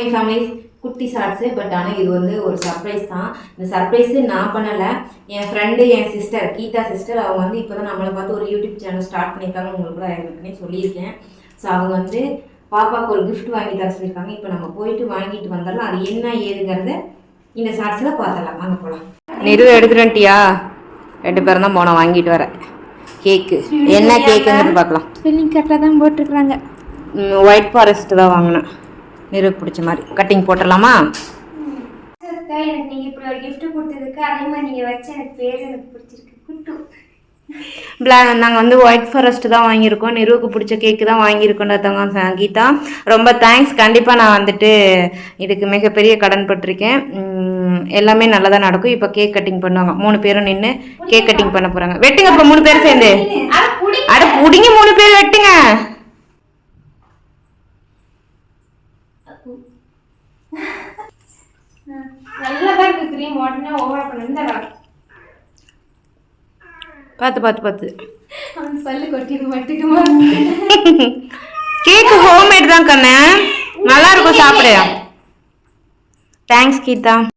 Morning families, குட்டி shorts. But ஆனால் இது வந்து ஒரு சர்ப்ரைஸ் தான். இந்த சர்ப்ரைஸு நான் பண்ணலை, என் ஃப்ரெண்டு, என் சிஸ்டர் கீதா சிஸ்டர். அவங்க வந்து இப்போ தான் நம்மளை பார்த்து ஒரு யூடியூப் சேனல் ஸ்டார்ட் பண்ணியிருக்காங்க. உங்களுக்கு கூட ஏற்கனவே சொல்லியிருக்கேன். ஸோ அவங்க வந்து பாப்பாவுக்கு ஒரு கிஃப்ட் வாங்கி தர சொல்லியிருக்காங்க. இப்போ நம்ம போயிட்டு வாங்கிட்டு வந்துடலாம். அது என்ன ஏதுங்கிறத இந்த ஷார்ட்ஸில் பார்த்துடலாம். வாங்க போகலாம். நிறுவ எடுத்துட்டியா? 2 பேரும் தான் போனோம் வாங்கிட்டு வர கேக்கு. என்ன கேக்குங்கிறது பார்க்கலாம். ஸ்பெல்லிங் கரெக்டாக தான் போட்டிருக்குறாங்க. ஒயிட் ஃபாரஸ்ட் தான் வாங்கினேன். நிறுவுக்கு பிடிச்ச மாதிரி கட்டிங் போட்டுடலாமா? எனக்கு நீங்கள் இப்படி ஒரு கிஃப்ட் கொடுத்ததுக்கு அதே மாதிரி நீங்கள் வச்ச எனக்கு பேர் எனக்கு பிடிச்சிருக்கு. குட்டு நாங்கள் வந்து ஒயிட் ஃபாரஸ்ட் தான் வாங்கியிருக்கோம். நிறுவுக்கு பிடிச்ச கேக்கு தான் வாங்கியிருக்கோன்றதவங்க கீதா, ரொம்ப தேங்க்ஸ். கண்டிப்பாக நான் வந்துட்டு இதுக்கு மிகப்பெரிய கடன் பட்டிருக்கேன். எல்லாமே நல்லா தான் நடக்கும். இப்போ கேக் கட்டிங் பண்ணுவாங்க. 3 பேரும் நின்று கேக் கட்டிங் பண்ண போகிறாங்க. வெட்டுங்க இப்போ 3 பேரும் சேர்ந்து. அட பிடிங்க 3 பேர் வெட்டுங்க. நல்லதாக இருக்குது. க்ரீம் உடனே ஓவர் பண்ண பார்த்து அவன் பல்லு கொட்டிட்டு மட்டுக்குமா. கேக்கு ஹோம்மேட் தான் கண்ணு, நல்லா இருக்கும் சாப்பிடு. தேங்க்ஸ் கீதா.